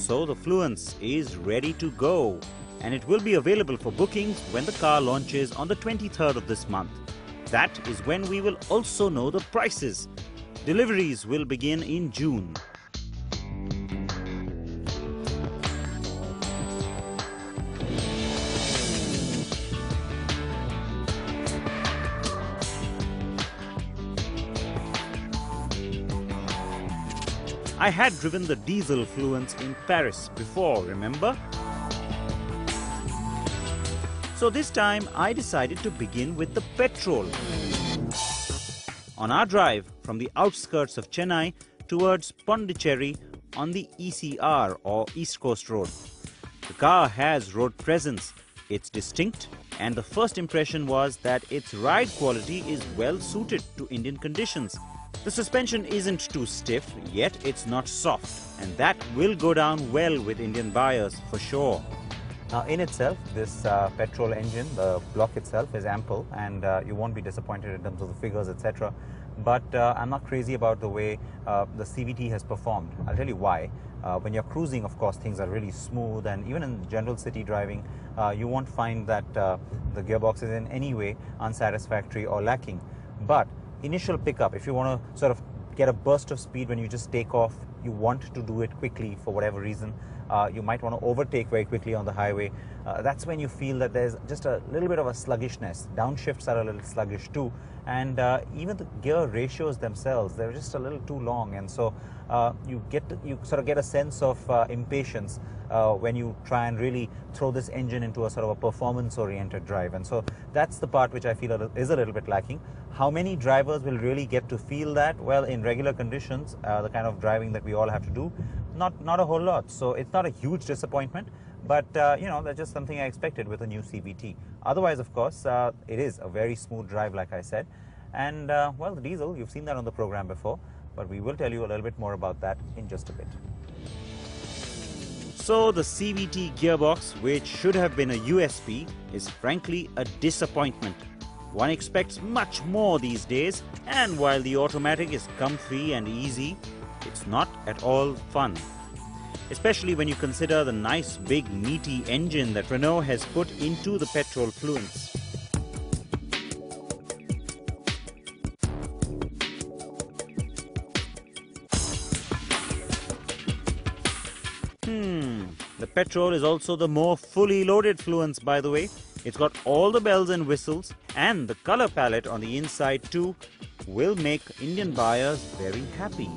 So the Fluence is ready to go, and it will be available for bookings when the car launches on the 23rd of this month. That is when we will also know the prices. Deliveries will begin in June. I had driven the diesel Fluence in Paris before, remember? So this time I decided to begin with the Petrol. On our drive from the outskirts of Chennai towards Pondicherry on the ECR or East Coast Road. The car has road presence, it's distinct, and the first impression was that its ride quality is well suited to Indian conditions. The suspension isn't too stiff, yet it's not soft, and that will go down well with Indian buyers for sure. In itself, this petrol engine, the block itself is ample, and you won't be disappointed in terms of the figures, etc. But I'm not crazy about the way the CVT has performed. I'll tell you why. When you're cruising, of course, things are really smooth, and even in general city driving, you won't find that the gearbox is in any way unsatisfactory or lacking. But initial pickup, if you want to sort of get a burst of speed when you just take off, you want to do it quickly for whatever reason, you might want to overtake very quickly on the highway, that's when you feel that there's just a little bit of a sluggishness. Downshifts are a little sluggish too, and even the gear ratios themselves, they're just a little too long, and so you sort of get a sense of impatience when you try and really throw this engine into a sort of a performance-oriented drive. And so that's the part which I feel is a little bit lacking. How many drivers will really get to feel that? Well, in regular conditions, the kind of driving that we all have to do, not a whole lot. So it's not a huge disappointment, but you know, that's just something I expected with a new CVT. Otherwise, of course, it is a very smooth drive, like I said. And well, the diesel, you've seen that on the program before, but we will tell you a little bit more about that in just a bit. So the CVT gearbox, which should have been a USP, is frankly a disappointment. One expects much more these days, and while the automatic is comfy and easy, it's not at all fun. Especially when you consider the nice big meaty engine that Renault has put into the Petrol Fluence. The Petrol is also the more fully loaded Fluence, by the way. It's got all the bells and whistles, and the color palette on the inside too will make Indian buyers very happy.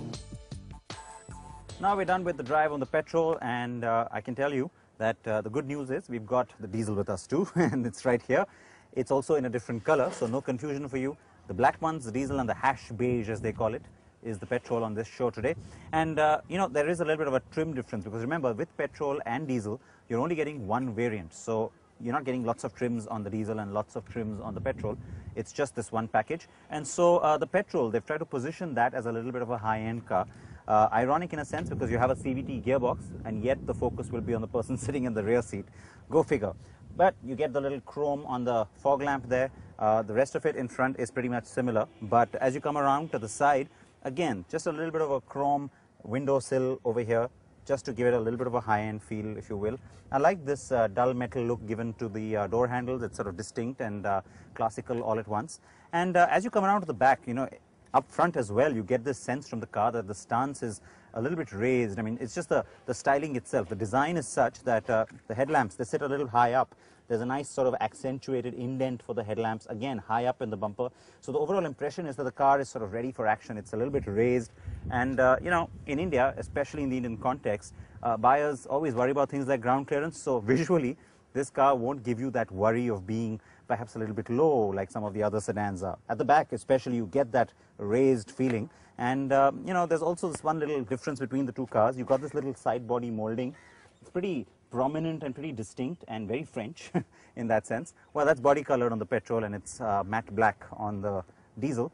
Now we're done with the drive on the Petrol, and I can tell you that the good news is we've got the diesel with us too, and it's right here. It's also in a different color, so no confusion for you. The black one's the diesel, and the hash beige, as they call it, is the Petrol on this show today. And you know, there is a little bit of a trim difference, because remember, with Petrol and diesel, you're only getting one variant. So you're not getting lots of trims on the diesel and lots of trims on the Petrol. It's just this one package. And so the Petrol, they've tried to position that as a little bit of a high-end car. Ironic in a sense, because you have a CVT gearbox, and yet the focus will be on the person sitting in the rear seat. Go figure. But you get the little chrome on the fog lamp there. The rest of it in front is pretty much similar. But as you come around to the side, again, just a little bit of a chrome windowsill over here, just to give it a little bit of a high-end feel, if you will. I like this dull metal look given to the door handles. It's sort of distinct and classical all at once. And as you come around to the back, you know, up front as well, you get this sense from the car that the stance is a little bit raised. I mean, it's just the styling itself. The design is such that the headlamps, they sit a little high up. There's a nice sort of accentuated indent for the headlamps, again, high up in the bumper. So the overall impression is that the car is sort of ready for action. It's a little bit raised. And, you know, in India, especially in the Indian context, buyers always worry about things like ground clearance. So visually, this car won't give you that worry of being perhaps a little bit low like some of the other sedans are. At the back, especially, you get that raised feeling. And, you know, there's also this one little difference between the two cars. You've got this little side body molding. It's pretty prominent and pretty distinct and very French in that sense. Well, that's body colored on the Petrol, and it's matte black on the diesel.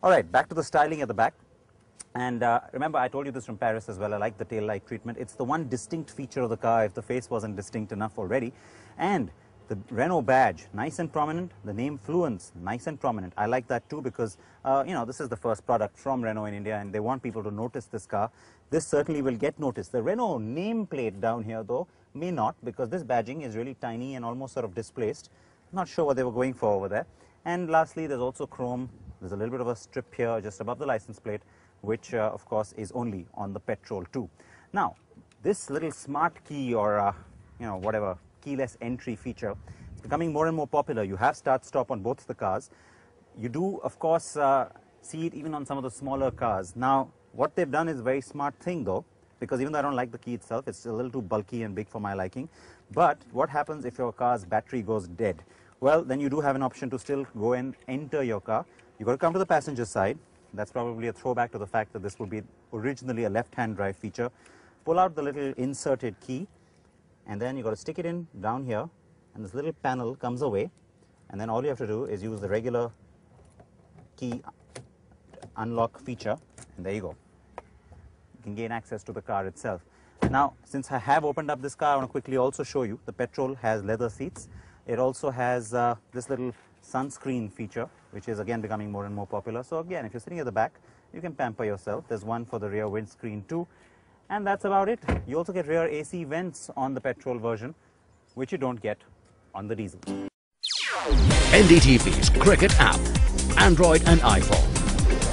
All right, back to the styling at the back. And remember, I told you this from Paris as well. I like the tail light treatment. It's the one distinct feature of the car if the face wasn't distinct enough already. And The Renault badge, nice and prominent. The name Fluence, nice and prominent. I like that too because, this is the first product from Renault in India and they want people to notice this car. This certainly will get noticed. The Renault nameplate down here though may not, because this badging is really tiny and almost sort of displaced. Not sure what they were going for over there. And lastly, there's also chrome. There's a little bit of a strip here just above the license plate, which of course is only on the Petrol too. Now, this little smart key or, whatever, keyless entry feature is becoming more and more popular. You have start-stop on both the cars. You do, of course, see it even on some of the smaller cars. Now, what they've done is a very smart thing though, because even though I don't like the key itself, it's a little too bulky and big for my liking. But what happens if your car's battery goes dead? Well, then you do have an option to still go and enter your car. You've got to come to the passenger side. That's probably a throwback to the fact that this would be originally a left-hand drive feature. Pull out the little inserted key, and then you've got to stick it in down here, and this little panel comes away, and then all you have to do is use the regular key unlock feature, and there you go. You can gain access to the car itself. Now, since I have opened up this car, I want to quickly also show you the Petrol has leather seats. It also has this little sunscreen feature, which is again becoming more and more popular. So again, if you're sitting at the back, you can pamper yourself. There's one for the rear windscreen too. And that's about it. You also get rear AC vents on the Petrol version, which you don't get on the diesel. NDTV's cricket app, Android and iPhone,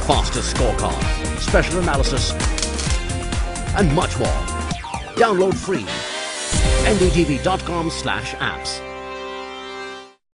fastest scorecard, special analysis, and much more. Download free. ndtv.com/apps.